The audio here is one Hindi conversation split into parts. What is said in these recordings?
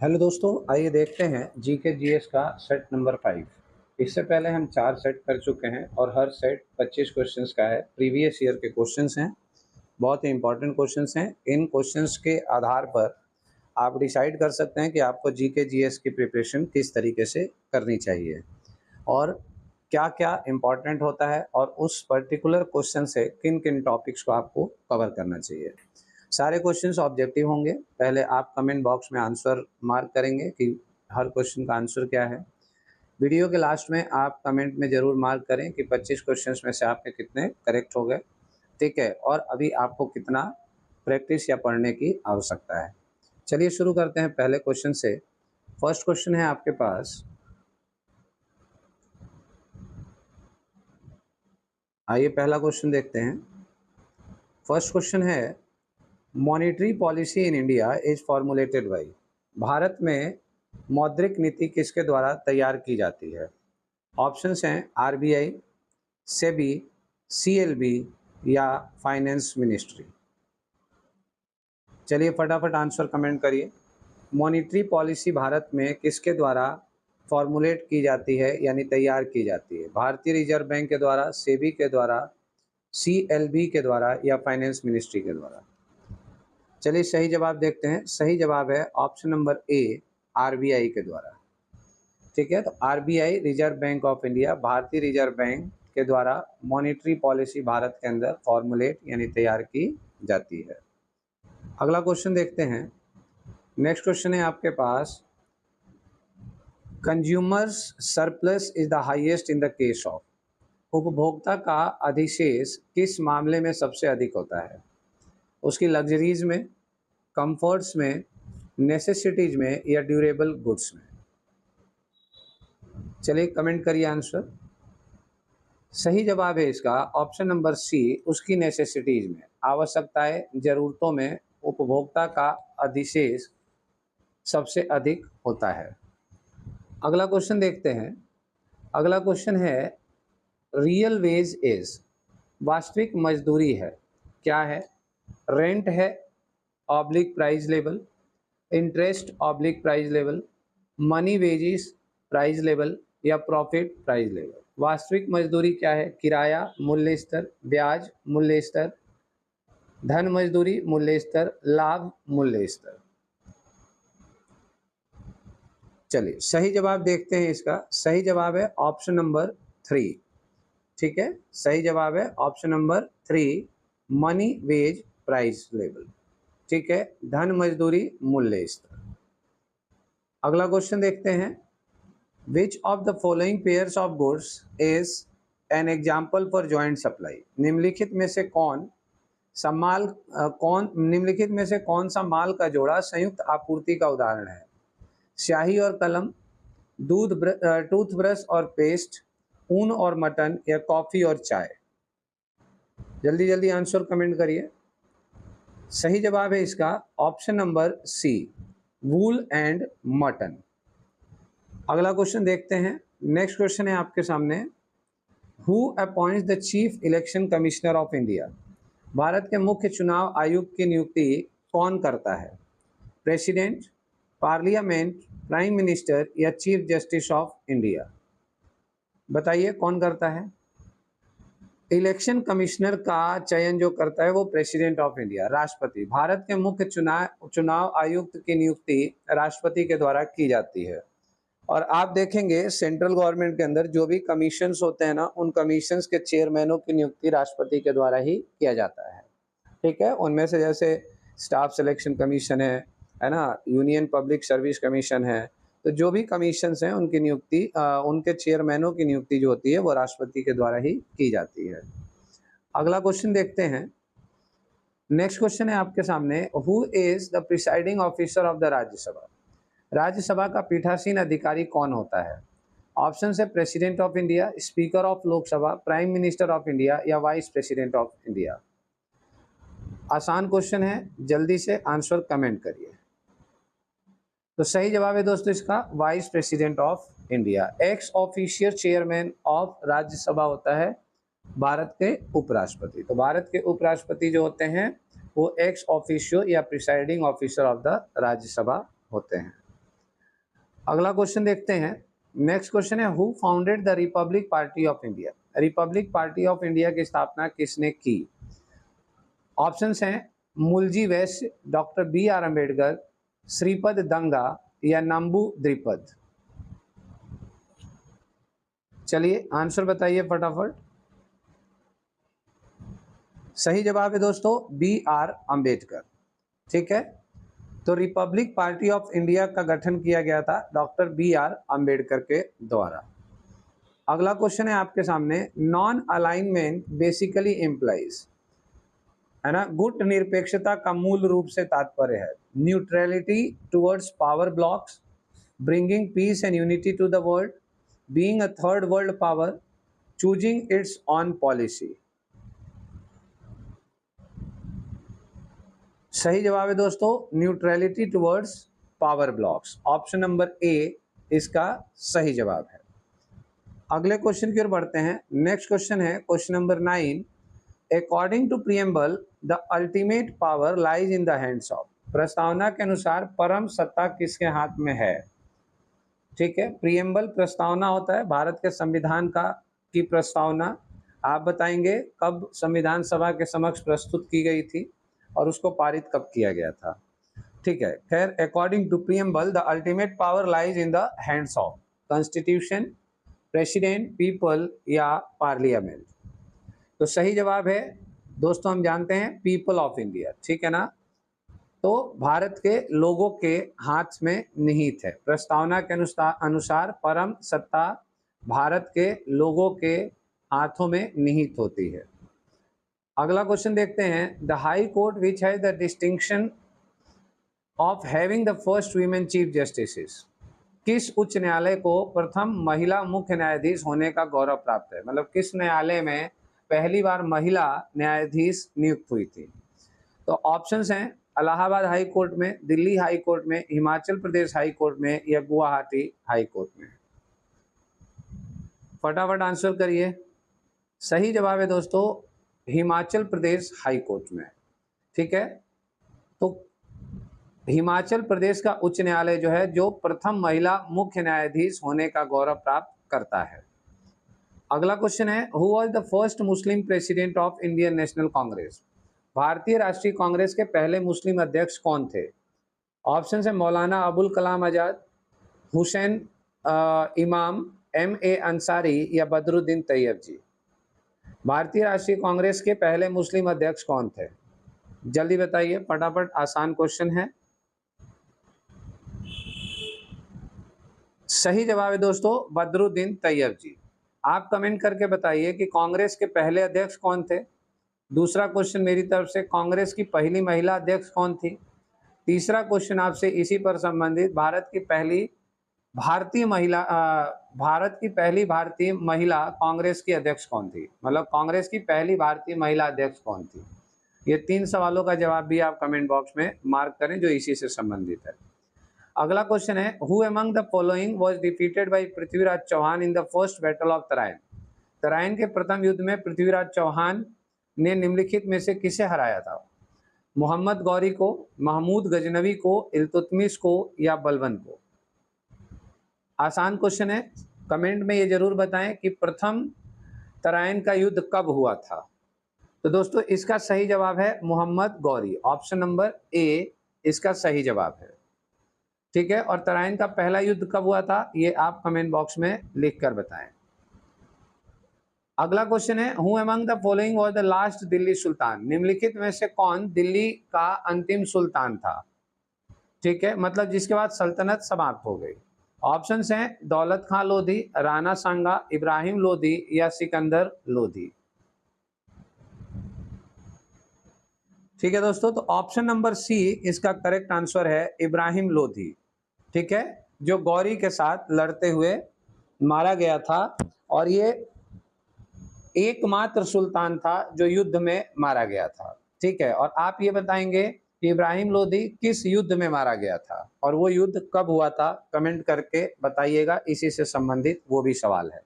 हेलो दोस्तों, आइए देखते हैं जीके जीएस का सेट नंबर 5। इससे पहले हम 4 सेट कर चुके हैं और हर सेट 25 क्वेश्चंस का है। प्रीवियस ईयर के क्वेश्चंस हैं, बहुत ही इंपॉर्टेंट क्वेश्चंस हैं। इन क्वेश्चंस के आधार पर आप डिसाइड कर सकते हैं कि आपको जीके जीएस की प्रिपरेशन किस तरीके से करनी चाहिए और क्या-क्या इम्पोर्टेंट होता है और उस पर्टिकुलर क्वेश्चन से किन-किन टॉपिक्स को आपको कवर करना चाहिए। सारे क्वेश्चंस ऑब्जेक्टिव होंगे। पहले आप कमेंट बॉक्स में आंसर मार्क करेंगे कि हर क्वेश्चन का आंसर क्या है। वीडियो के लास्ट में आप कमेंट में ज़रूर मार्क करें कि 25 क्वेश्चंस में से आपके कितने करेक्ट हो गए, ठीक है? और अभी आपको कितना प्रैक्टिस या पढ़ने की आवश्यकता है। चलिए शुरू करते हैं पहले क्वेश्चन से। फर्स्ट क्वेश्चन है आपके पास, आइए पहला क्वेश्चन देखते हैं। फर्स्ट क्वेश्चन है, monetary policy in India is formulated by. Bharat में मौद्रिक नीति किसके द्वारा तैयार की जाती है? ऑप्शंस हैं आरबीआई, सेबी, सीएलबी या फाइनेंस मिनिस्ट्री। चलिए फटाफट आंसर कमेंट करिए। मॉनेटरी पॉलिसी भारत में किसके द्वारा फॉर्मुलेट की जाती है यानी तैयार की जाती है? भारतीय रिजर्व बैंक के द्वारा, सेबी के द्वारा, सीएलबी के द्वारा या फाइनेंस मिनिस्ट्री के द्वारा? चलिए सही जवाब देखते हैं। सही जवाब है ऑप्शन नंबर ए, आरबीआई के द्वारा। ठीक है, तो RBI reserve bank of India, भारतीय रिजर्व बैंक के द्वारा मॉनेटरी पॉलिसी भारत के अंदर फॉर्मुलेट यानी तैयार की जाती है। अगला क्वेश्चन देखते हैं। नेक्स्ट क्वेश्चन है आपके पास, consumers surplus is the highest in the case of. उपभोक्ता का अधिशेष किस मामले में सबसे अधिक होता है? उसकी लग्जरीज में, कंफर्ट्स में, नेसेसिटीज में या ड्यूरेबल गुड्स में? चलिए कमेंट करिए आंसर। सही जवाब है इसका ऑप्शन नंबर सी, उसकी नेसेसिटीज में, आवश्यकताएं, जरूरतों में उपभोक्ता का अधिशेष सबसे अधिक होता है। अगला क्वेश्चन देखते हैं। अगला क्वेश्चन है, रियल वेज इज, वास्तविक मजदूरी है, क्या है? रेंट है, oblique price level, interest oblique price level, money wages price level या प्रॉफिट प्राइस लेवल? वास्तविक मजदूरी क्या है? किराया, मूल्य स्तर, ब्याज, मूल्य स्तर, धन मजदूरी, मूल्य स्तर, लाभ, मूल्य स्तर? चलिए सही जवाब देखते हैं। इसका सही जवाब है ऑप्शन नंबर 3। ठीक है, सही जवाब है option number 3, money wage price level. ठीक है, धन मजदूरी मूल्य स्तर। अगला क्वेश्चन देखते हैं। Which of the following pairs of goods is an example for joint supply. निम्नलिखित में से कौन निम्नलिखित में से कौन सा माल का जोड़ा संयुक्त आपूर्ति का उदाहरण है? स्याही और कलम, टूथब्रश और पेस्ट, ऊन और मटन या कॉफी और चाय? जल्दी जल्दी आंसर कमेंट करिए। सही जवाब है इसका option number C, wool and mutton. अगला क्वेश्चन देखते हैं। नेक्स्ट क्वेश्चन है आपके सामने, who appoints the chief election commissioner of India. भारत के मुख्य चुनाव आयुक्त की नियुक्ति कौन करता है? प्रेसिडेंट, पार्लियामेंट, प्राइम मिनिस्टर या चीफ जस्टिस ऑफ इंडिया? बताइए कौन करता है? इलेक्शन कमिश्नर का चयन जो करता है वो प्रेसिडेंट ऑफ इंडिया, राष्ट्रपति। भारत के मुख्य चुनाव आयुक्त की नियुक्ति राष्ट्रपति के द्वारा की जाती है। और आप देखेंगे सेंट्रल गवर्नमेंट के अंदर जो भी कमीशंस होते हैं ना, उन कमीशंस के चेयरमैनों की नियुक्ति राष्ट्रपति के द्वारा ही किया जाता है। ठीक है, उनमें से जैसे स्टाफ सिलेक्शन कमीशन है ना, यूनियन पब्लिक सर्विस कमीशन है, तो जो भी कमीशंस हैं उनकी नियुक्ति उनके चेयरमैनों की नियुक्ति जो होती है वो राष्ट्रपति के द्वारा ही की जाती है। अगला क्वेश्चन देखते हैं। नेक्स्ट क्वेश्चन है आपके सामने, who is the presiding officer of the Rajya Sabha. Rajya Sabha का पीठासीन अधिकारी कौन होता है? ऑप्शन है president of India, speaker of Lok Sabha, prime minister of India या वाइस प्रेसिडेंट ऑफ इंडिया? आसान क्वेश्चन है, जल्दी से आंसर कमेंट करिए। तो सही जवाब है दोस्तों इसका vice president of India. X official chairman of Rajya Sabha होता है भारत के उपराष्ट्रपति। तो भारत के उपराष्ट्रपति जो होते हैं वो एक्स ऑफिशियो या presiding officer of the Rajya Sabha होते हैं। अगला क्वेश्चन देखते हैं। नेक्स्ट क्वेश्चन है, who founded the Republic Party of India? Republic Party of India की स्थापना किसने की? ऑप्शंस हैं Mulji Vaishya, doctor B R Ambedkar, Shripad Dange या नंबू द्विपद। चलिए आंसर बताइए फटाफट। सही जवाब है दोस्तों बी आर अम्बेडकर। ठीक है, तो रिपब्लिक पार्टी ऑफ इंडिया का गठन किया गया था डॉक्टर बी आर अम्बेडकर के द्वारा। अगला क्वेश्चन है आपके सामने, नॉन अलाइनमेंट बेसिकली इम्प्लाइज, है ना, गुट निरपेक्षता का मूल रूप से तात्पर्य है neutrality towards power blocks, bringing peace and unity to the world, being a third world power, choosing its own policy. सही जवाब है दोस्तों neutrality towards power blocks. Option number A इसका सही जवाब है। अगले क्वेश्चन की ओर बढ़ते हैं। नेक्स्ट क्वेश्चन है question number 9, according to preamble the ultimate power lies in the hands of. प्रस्तावना के अनुसार परम सत्ता किसके हाथ में है? ठीक है, प्रियम्बल प्रस्तावना होता है भारत के संविधान का की प्रस्तावना। आप बताएंगे कब संविधान सभा के समक्ष प्रस्तुत की गई थी और उसको पारित कब किया गया था। ठीक है, खैर according to preamble the ultimate power lies in the hands of constitution, president, people या पार्लियामेंट। तो सही जवाब है दोस्तों हम जानते हैं पीपल ऑफ इंडिया। ठीक है ना, तो भारत के लोगों के हाथ में निहित है। प्रस्तावना के अनुसार परम सत्ता भारत के लोगों के हाथों में निहित होती है। अगला क्वेश्चन देखते हैं, the high court which has the distinction of having the first women chief justice. किस उच्च न्यायालय को प्रथम महिला मुख्य न्यायाधीश होने का गौरव प्राप्त है? मतलब किस न्यायालय में पहली बार महिला न्यायाधीश नियुक्त हुई थी? तो ऑप्शंस हैं इलाहाबाद हाई कोर्ट में, दिल्ली हाई कोर्ट में, हिमाचल प्रदेश हाई कोर्ट में या गुवाहाटी हाई कोर्ट में। फटाफट आंसर करिए। सही जवाब है दोस्तों हिमाचल प्रदेश हाई कोर्ट में। ठीक है, तो हिमाचल प्रदेश का उच्च न्यायालय जो है जो प्रथम महिला मुख्य न्यायाधीश होने का गौरव प्राप्त करता है। अगला क्वेश्चन है, who was the first Muslim president of Indian national Congress. भारतीय राष्ट्रीय कांग्रेस के पहले मुस्लिम अध्यक्ष कौन थे? ऑप्शन है मौलाना अबुल कलाम आजाद, हुसैन इमाम, M.A. अंसारी या बदरुद्दीन तैयब जी। भारतीय राष्ट्रीय कांग्रेस के पहले मुस्लिम अध्यक्ष कौन थे? जल्दी बताइए फटाफट, आसान क्वेश्चन है। सही जवाब है दोस्तों बदरुद्दीन तैयब जी। आप कमेंट करके बताइए कि कांग्रेस के पहले अध्यक्ष कौन थे। दूसरा क्वेश्चन मेरी तरफ से, कांग्रेस की पहली महिला अध्यक्ष कौन थी। तीसरा क्वेश्चन आपसे इसी पर संबंधित, भारत की पहली भारतीय महिला कांग्रेस की अध्यक्ष कौन थी? मतलब कांग्रेस की पहली भारतीय महिला अध्यक्ष कौन थी? ये 3 सवालों का जवाब भी आप कमेंट बॉक्स में मार्क करें जो इसी से संबंधित है। अगला क्वेश्चन है, who among the following was defeated by Prithviraj Chauhan in the first battle of Tarain. Tarain के प्रथम युद्ध में पृथ्वीराज चौहान ने निम्नलिखित में से किसे हराया था? मोहम्मद गौरी को, महमूद गजनवी को, इल्तुतमिश को या बलबन को। आसान क्वेश्चन है, कमेंट में ये जरूर बताएं कि प्रथम तराइन का युद्ध कब हुआ था। तो दोस्तों इसका सही जवाब है Mohammad Ghori. Option number A इसका सही जवाब है। ठीक है, और तराइन का पहला युद्ध कब हुआ था ये आप कमेंट बॉक्स में लिख कर बताएं। अगला क्वेश्चन है, who among the following was the last Delhi सुल्तान। निम्नलिखित में से कौन दिल्ली का अंतिम सुल्तान था? ठीक है, मतलब जिसके बाद सल्तनत समाप्त हो गई। ऑप्शंस हैं दौलत खां लोधी, राणा सांगा, इब्राहिम लोधी या सिकंदर लोधी। ठीक है दोस्तों, तो ऑप्शन नंबर सी इसका करेक्ट आंसर है इब्राहिम लोधी। ठीक है, जो गौरी के साथ लड़ते हुए मारा गया था और ये एकमात्र सुल्तान था जो युद्ध में मारा गया था। ठीक है, और आप ये बताएंगे कि इब्राहिम लोधी किस युद्ध में मारा गया था और वो युद्ध कब हुआ था, कमेंट करके बताइएगा, इसी से संबंधित वो भी सवाल है।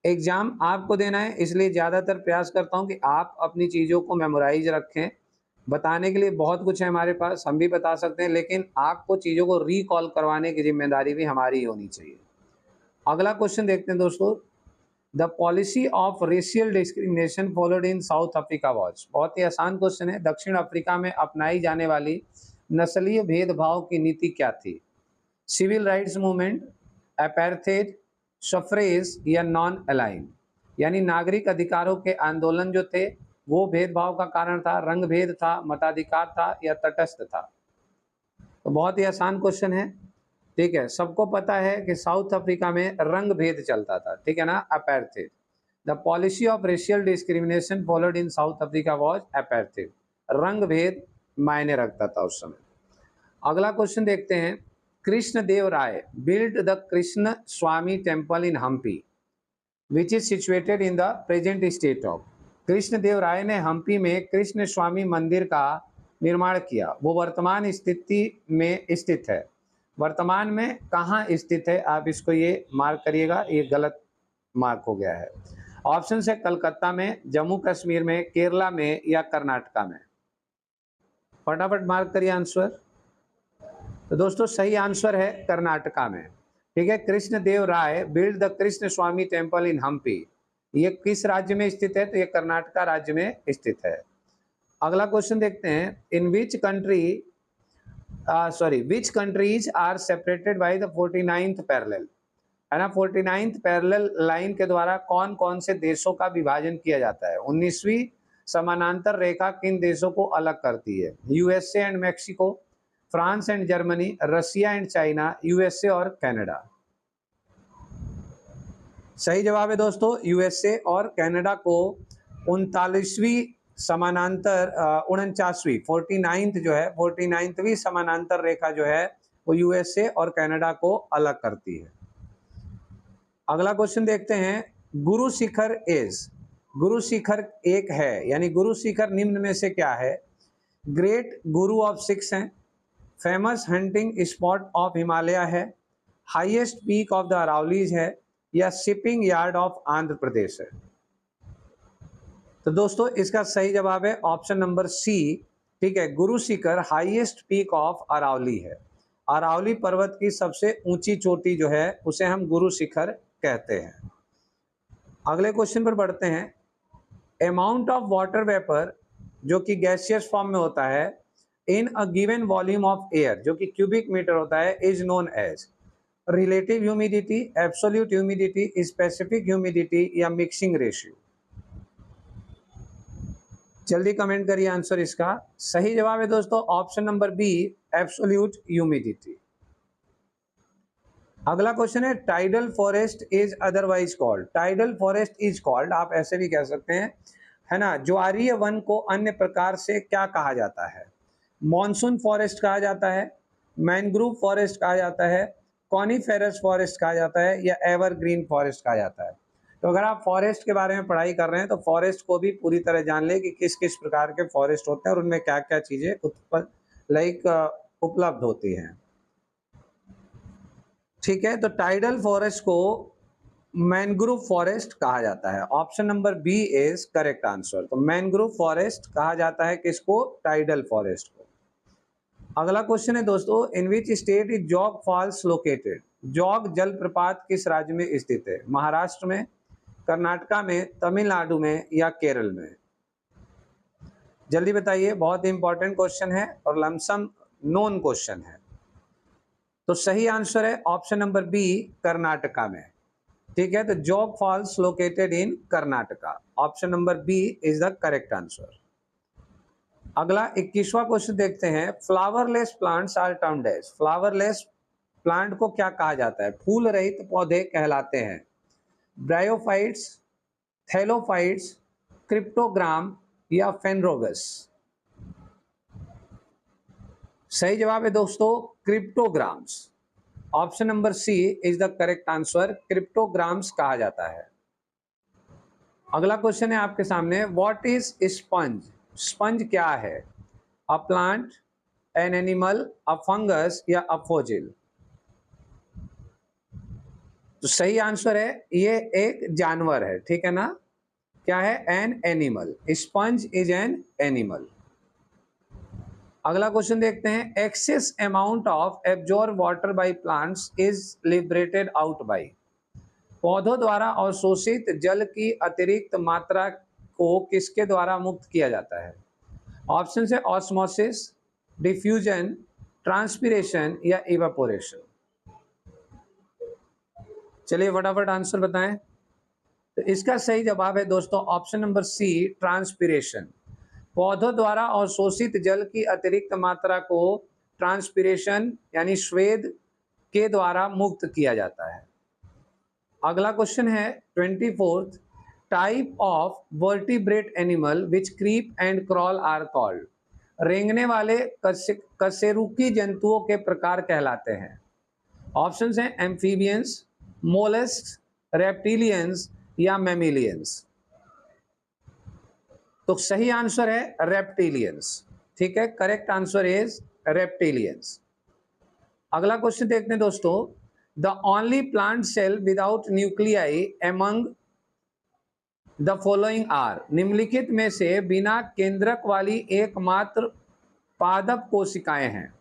एग्जाम आपको देना है इसलिए ज़्यादातर प्रयास करता हूं कि आप अपनी चीज़ों को मेमोराइज रखें, बताने के लिए बहुत कुछ है हमारे पास, हम भी बता सकते हैं, लेकिन आपको चीज़ों को रिकॉल करवाने की जिम्मेदारी भी हमारी ही होनी चाहिए। अगला क्वेश्चन देखते हैं दोस्तों, the policy of racial discrimination followed in south Africa was. बहुत ही आसान क्वेश्चन है। दक्षिण अफ्रीका में अपनाई जाने वाली नस्लीय भेदभाव की नीति क्या थी? सिविल राइट्स मूवमेंट, अपार्थाइड, सफ्रेज या नॉन अलाइन। यानी नागरिक अधिकारों के आंदोलन जो थे वो भेदभाव का कारण था, रंग भेद था, मताधिकार था या तटस्थ था? तो बहुत ही आसान क्वेश्चन है, ठीक है। सबको पता है कि साउथ अफ्रीका में रंग भेद चलता था, ठीक है ना, apartheid. The policy of racial discrimination followed in south Africa was apartheid. रंग भेद मायने रखता था उस समय। अगला क्वेश्चन देखते हैं, Krishna Dev Rai build the Krishna Swami temple in Hampi which is situated in the present state of. Krishna Dev Rai ने हम्पी में कृष्ण स्वामी मंदिर का निर्माण किया, वो वर्तमान स्थिति में स्थित है। वर्तमान में कहाँ स्थित है, आप इसको ये मार्क करिएगा, ये गलत मार्क हो गया है। ऑप्शन है कलकत्ता में, जम्मू कश्मीर में, केरला में या कर्नाटका में। फटाफट मार्क करिए आंसर। तो दोस्तों सही आंसर है कर्नाटका में, ठीक है। Krishna Dev Rai build the Krishna Swami temple in Hampi, ये किस राज्य में स्थित है? तो ये कर्नाटका राज्य में स्थित है। अगला क्वेश्चन देखते हैं, in which country which countries are separated by the 49th parallel, है ना। 49th पैरेलल लाइन के द्वारा कौन कौन से देशों का विभाजन किया जाता है? 19वीं समानांतर रेखा किन देशों को अलग करती है? USA and Mexico, France and Germany, Russia and China, USA और कनाडा। सही जवाब है दोस्तों यूएसए और कनाडा को 39वीं समानांतर 49वीं 49th जो है 49वीं समानांतर रेखा जो है वो यूएसए और कनाडा को अलग करती है। अगला क्वेश्चन देखते हैं, गुरु शिखर इज, गुरु शिखर एक है, यानी गुरु शिखर निम्न में से क्या है? ग्रेट गुरु ऑफ सिक्स है, famous hunting spot of Himalaya है, highest peak of the Aravallis है या shipping yard of Andhra Pradesh है? तो दोस्तों इसका सही जवाब है ऑप्शन नंबर सी, ठीक है। Guru Shikhar highest peak of Aravalli है। अरावली पर्वत की सबसे ऊंची चोटी जो है उसे हम गुरु शिखर कहते हैं। अगले क्वेश्चन पर बढ़ते हैं, अमाउंट ऑफ वाटर वेपर जो कि गैसियस फॉर्म में होता है in a given volume of air जो कि क्यूबिक मीटर होता है is known as relative humidity, absolute humidity, specific humidity या मिक्सिंग रेशियो। जल्दी कमेंट करिए आंसर इसका। सही जवाब है दोस्तों option number B, absolute humidity. अगला क्वेश्चन है, tidal forest is otherwise called. Tidal forest is called, आप ऐसे भी कह सकते हैं, है ना। ज्वारीय वन को अन्य प्रकार से क्या कहा जाता है? मॉनसून फॉरेस्ट कहा जाता है, मैनग्रूव फॉरेस्ट कहा जाता है, कॉनिफेरस फॉरेस्ट कहा जाता है या एवरग्रीन फॉरेस्ट कहा जाता है? तो अगर आप फॉरेस्ट के बारे में पढ़ाई कर रहे हैं तो फॉरेस्ट को भी पूरी तरह जान ले कि किस किस प्रकार के फॉरेस्ट होते हैं और उनमें क्या क्या चीजें उपलब्ध होती हैं, ठीक है। तो टाइडल फॉरेस्ट को मैनग्रोव फॉरेस्ट कहा जाता है। Option number B is correct answer. तो मैनग्रोव फॉरेस्ट कहा जाता है किसको? टाइडल फॉरेस्ट को। अगला क्वेश्चन है दोस्तों, in which state is Jog falls located. Jog जलप्रपात किस राज्य में स्थित है? महाराष्ट्र में, कर्नाटका में, तमिलनाडु में या केरल में? जल्दी बताइए, बहुत इंपॉर्टेंट क्वेश्चन है और लमसम नोन क्वेश्चन है। तो सही आंसर है ऑप्शन नंबर बी, कर्नाटका में, ठीक है। तो Jog falls located in Karnataka, option number B is the correct answer. अगला 21वां क्वेश्चन देखते हैं, flowerless plants are termed as. Flowerless plant को क्या कहा जाता है? फूल रहित पौधे कहलाते हैं। ब्रायोफाइट्स, थैलोफाइट्स, क्रिप्टोग्राम या फेनरोगस? सही जवाब है दोस्तों cryptograms. Option number C is the correct answer, cryptograms कहा जाता है। अगला क्वेश्चन है आपके सामने, व्हाट इज स्पंज। स्पंज क्या है? A plant, an animal, a fungus या अ फोजिल? तो सही आंसर है ये एक जानवर है, ठीक है ना। क्या है? An animal. Sponge is an animal. अगला क्वेश्चन देखते हैं, excess amount of absorb water by plants is liberated out by. पौधों द्वारा अवशोषित जल की अतिरिक्त मात्रा को किसके द्वारा मुक्त किया जाता है? ऑप्शन है ऑस्मोसिस, डिफ्यूजन, ट्रांसपिरेशन या इवापोरेशन। चलिए फटाफट आंसर बताएं। तो इसका सही जवाब है दोस्तों ऑप्शन नंबर सी, ट्रांसपिरेशन। पौधों द्वारा अवशोषित जल की अतिरिक्त मात्रा को ट्रांसपिरेशन यानी स्वेद के द्वारा मुक्त किया जाता है। अगला क्वेश्चन है 24th, type of vertebrate animal which creep and crawl are called. रेंगने वाले कशेरुकी जंतुओं के प्रकार कहलाते हैं। ऑप्शंस हैं एम्फीबियंस, मोलस्क, रेप्टिलियंस या मैमिलियंस। तो सही आंसर है रेप्टिलियंस। ठीक है, करेक्ट आंसर इज रेप्टिलियंस। अगला क्वेश्चन देखते हैं दोस्तों, the only plant cell without nuclei among the following are. निम्नलिखित में से बिना केंद्रक वाली एकमात्र पादप कोशिकाएं हैं।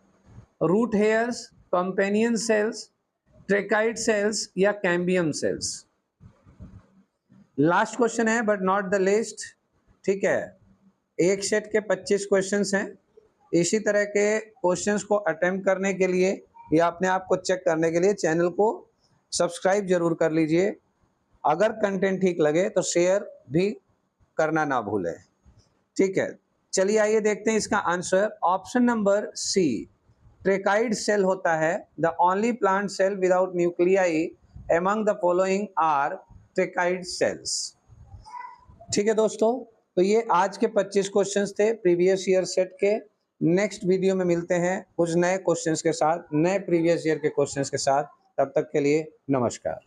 Root hairs, companion cells, tracheid cells या कैम्बियम सेल्स। लास्ट क्वेश्चन है बट नॉट द लिस्ट। ठीक है, एक सेट के 25 क्वेश्चंस हैं। इसी तरह के क्वेश्चंस को अटेम्प्ट करने के लिए या अपने आप को चेक करने के लिए चैनल को सब्सक्राइब जरूर कर लीजिए। अगर कंटेंट ठीक लगे तो शेयर भी करना ना भूलें। ठीक है, चलिए आइए देखते हैं इसका answer. Option number C, tracheid cell होता है। The only plant cell without nuclei among the following are tracheid cells. ठीक है दोस्तों, तो ये आज के 25 क्वेश्चंस थे प्रीवियस ईयर सेट के। नेक्स्ट वीडियो में मिलते हैं कुछ नए क्वेश्चंस के साथ, नए प्रीवियस ईयर के क्वेश्चंस के साथ। तब तक के लिए नमस्कार।